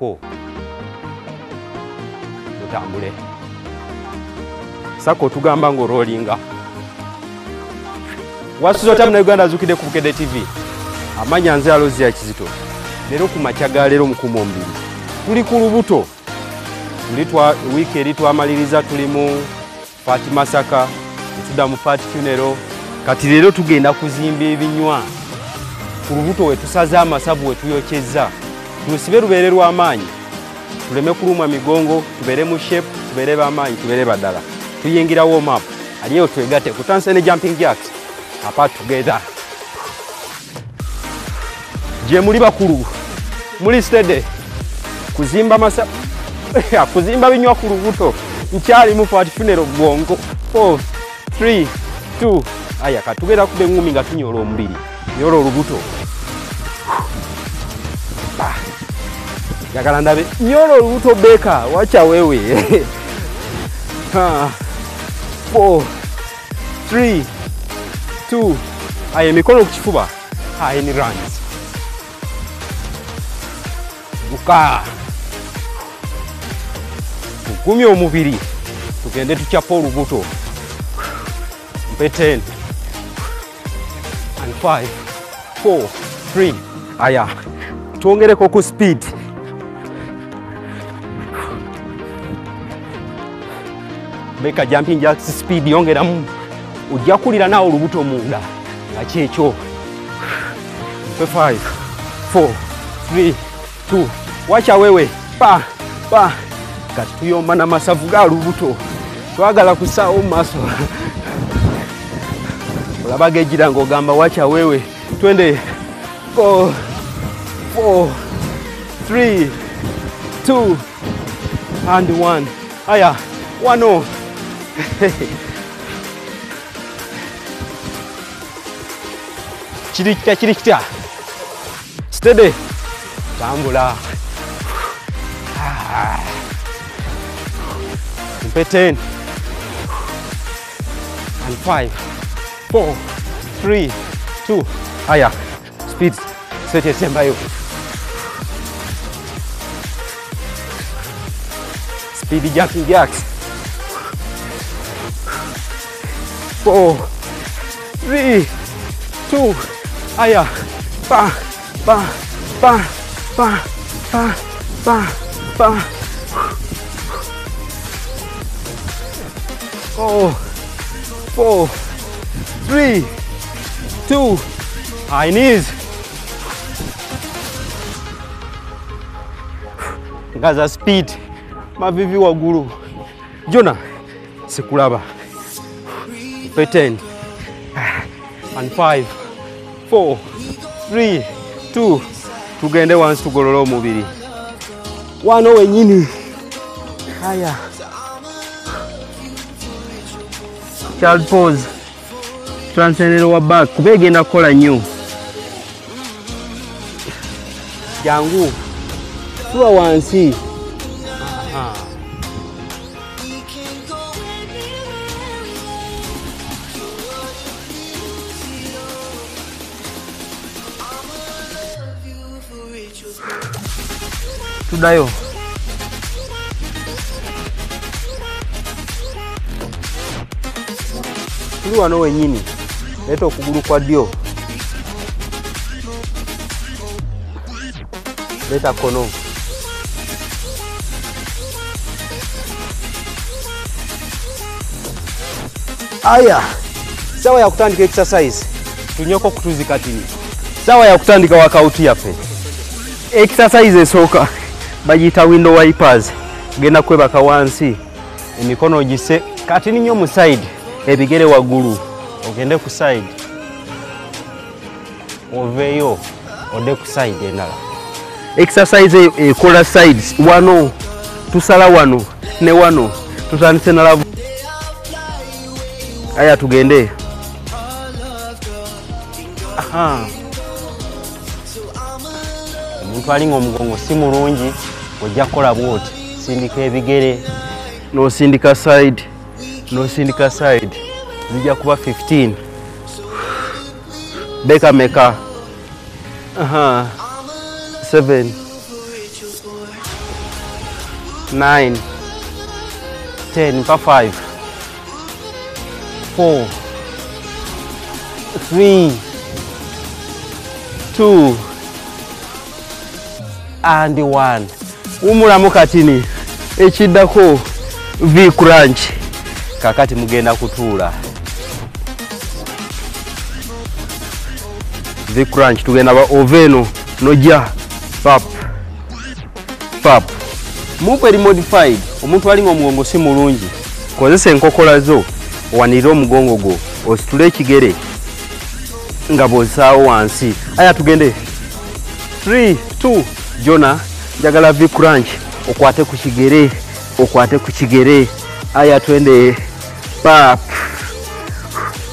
sako utambule sako tugamba ngo rollinga wasuzo na Uganda azukide ku Bukedde TV amanya nze Aloysious Kizito lero ku machaga lero mu Kuuma Omubiri tuli ku lubuto tulitwa weekend twamaliriza tulimu Fatima Saka tuda mu party funeral kati lero tugenda kuzimba Ebinywa ku lubuto we tusaza amasavu we tuyocheza tusibe rubererwa amanyi tuleme kuluma migongo tubere mu shape tubere bamanyi tubere badala tuyingira warm up aliyo twegate kutansene jumping jacks apart together je muri bakuru muri steady kuzimba masa kuzimba Ebinywa ku lubuto nkyali mu party funeral bongo 4 3 2 aya katugera kube ngumi nga tunyola omubiri yoro lubuto yakala ndabe nyoro lubuto beka wacha wewe 4 3 2 aya mikono kuchifuba aya ni runs buka Kuuma Omubiri tugende tuchapa olubuto mpe 10 and 5 4 3 aya tuongereko ku speed beka jumping jacks speed yongeramu ujja kulira nawo olubuto munda akyecho 5 4 3 2 wacha wewe pa kati tuyomba na masavu ga lubuto twagala kusaawo maso olabage gira ngogamba wacha wewe twende 4 3 2 and 1 aya 1 chirikita steady tambula 10 and 5 4 3 2 aya speed sete sembayo speed jumping jacks 4 3 2 aya pa 4 3 2 high knees ngaza speed mavivi wagulu jona sikulaba 10 and 5 4 3 2 tugende once tugolola omubiri wano wenyini haya child pose transcended wa back kubegenda kola nyo jangu tuwa wansi tudayo tuli wano wenyini leta okugulu kwa ddyo leta kono aya sawa ya kutandika exercise tunyoko kutuzikatini sawa ya kutandika workout yafe exercise esoka bagita window wipers genda kwebaka wansi emikono gise kati ninyo mu side ebigere wagulu ogende ku side oveyo ode ku side endala exercise ekola sides wano tusala wano ne wano tutandise na lavu aya tugende omuntu alinga omugongo si mulungi ojja kukola bwoti sindika ebigere no sindika side zijja kuba 15 beka meka 7 9, 10, pa 5, 4, 3, 2, and 1. Umulamu katini ekiddako V crunch. Kakati mugenda kutuula. V crunch tugenda ba oveno noja pap pap. Move eri modified. Omuntu alinga omugongo si mulungi. Kozesa enkokola zo wanira omugongo gwo ositule ekigere nga bw'osaawo wansi. Aya tugende. 3, 2, Jona njagala V crunch okwate ku kigere, okwate ku kigere. Aya twende pap.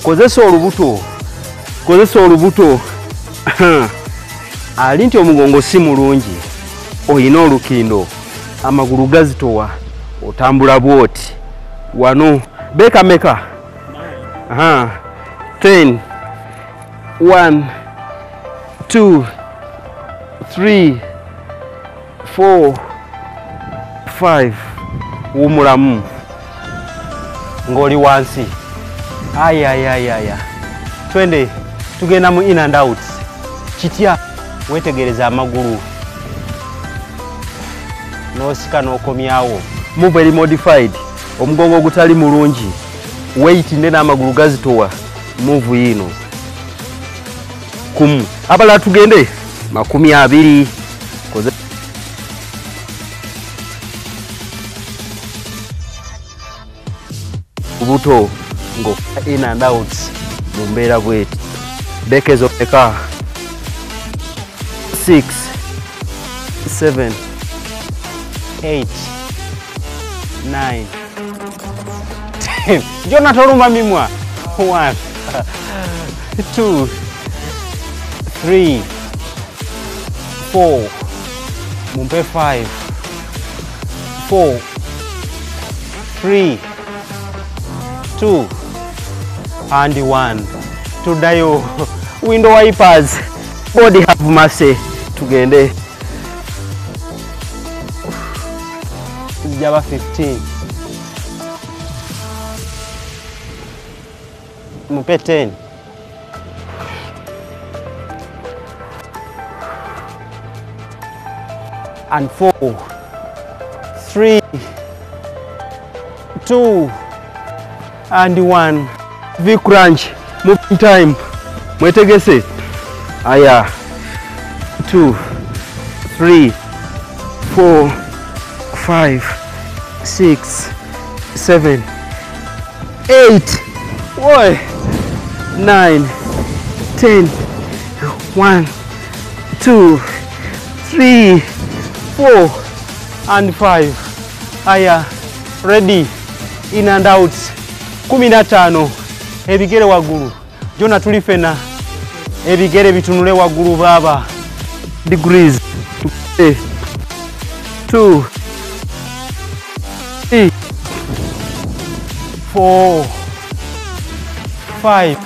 Kozesa olubuto, kozesa olubuto. Ali nti omugongo si mulungi, oyina olukindo, amagulu gazitowa, otambula bwoti. Wano beka meka. 10, 1, 2, 3, 4, 5. Wumulamu ngoli wansi. Aya. Twende tugenda mu in and out. Kitya wetegereza amagulu nosika nokomyawo. Move eri modified. Omugongo gutali mulungi, weight ndena amagulu gazitowa. Move yino kumu. Abala tugende 20. Koze buto ngo in and out mumbera bweti. Bekezo eka 6, 7, 8, 9, 10. Jona tolumba mimwa. 1, 2, 3, 4, mumpe 5, 4, 3, 2, and 1. Tudayo window wipers. Body have mercy. Tugende. Java 15. Mupe 10. And 4, 3, 2, and 1. V crunch. Moving time. Mwetegese. Aya. 2, 3, 4, 5, 6, 7, 8. Boy. 9, 10. 1, 2, 3, 4, and 5. Aya. Ready. In and out. 15. Ebigere wagulu. Jona tulifena. Ebigere bitunule wagulu baba. Degrees. 2, 3, 4, 5,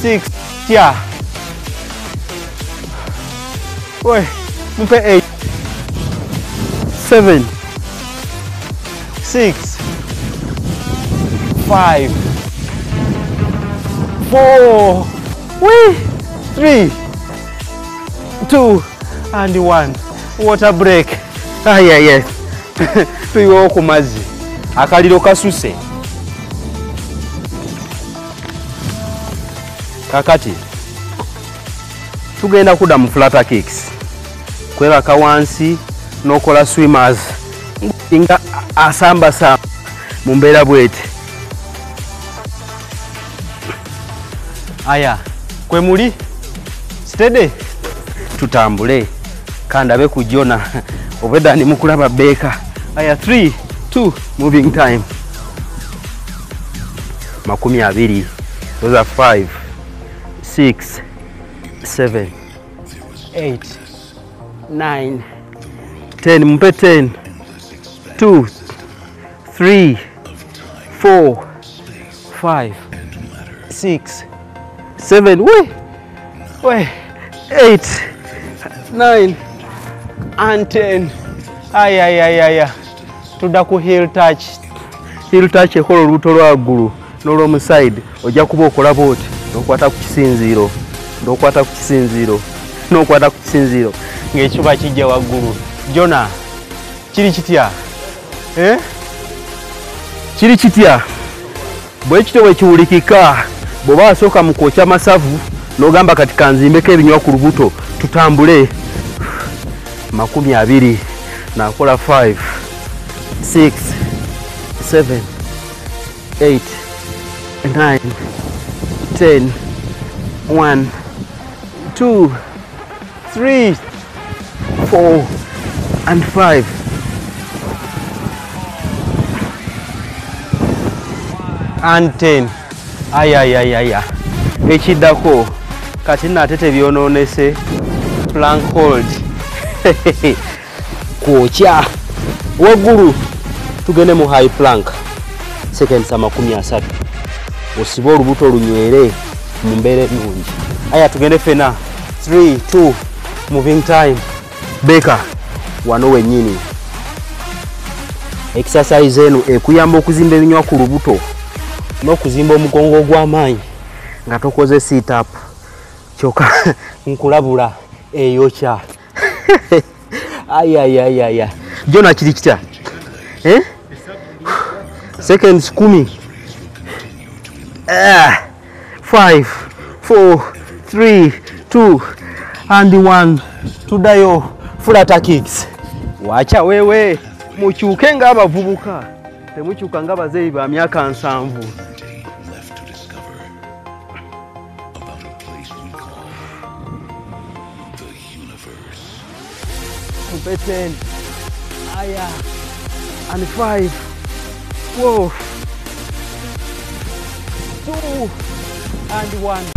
6. Yeah. Boy, mupe 8, 7, 6, 5, 4, 3, 2, and 1. Water break. Yes. Tuyiwa ku mazzi. Akaliro kasuse. Kakati tugenda kuda mu flutter kicks. Kwebaka wansi nokola swimmers. Nga asamba mumbera bwete. Aya, kwe muli steady. Tutambule kandabe ku Jona obeda ni mukulaba beka. Aya 3, 2, moving time. 20. Those are 5, 6, 7, 8, 9, 10. Mpe 10. 2, 3, 4, 5, 6, 7. Wait. 8, 9, and 10. Aya. Tudda ku heel touch. Heel touch ekola olubuto lwa ggulu n'olw'omu side ojja kuba okola bw'oti n'okwata ku kisinziiro. N'okwata ku kisinziiro. N'okwata ku kisinziiro. Ng'ekifuba kijja waggulu. Jona, kiri kitya? Kiri kitya? Bwe kityo bwe kiwulikika bw'oba wasooka mu kwokya masavu n'ogamba kati kanzimbeko ebinywa ku lubuto tutambule 20 nakola 5 6 7 8 9 10 1 2 3 4 and 5 and 10. Aya. Ekiddako kati nate tebyonoonese. Plank hold. Kwokya waggulu tugende mu high plank seconds 30 osiba olubuto olunywere mu mbeera ennungi. Aya tugende fena 3 2 moving time. Beka wano wennyini. Exercise eno ekuyamba okuzimba ebinywa ku lubuto n'okuzimba omugongo gw'amaanyi nga tokoze sit up kyokka nkulabula eyokya. Aya. Jona kiri kitya? Seconds 10. 5 4 3 2 and 1. Tuddayo flutter kicks. Wacha wewe mukyuke ng'abavubuka temukyuka ng'abazeeyi ba myaka 7. Mpe 10. Aya. And 5. Whoa. 2 and 1.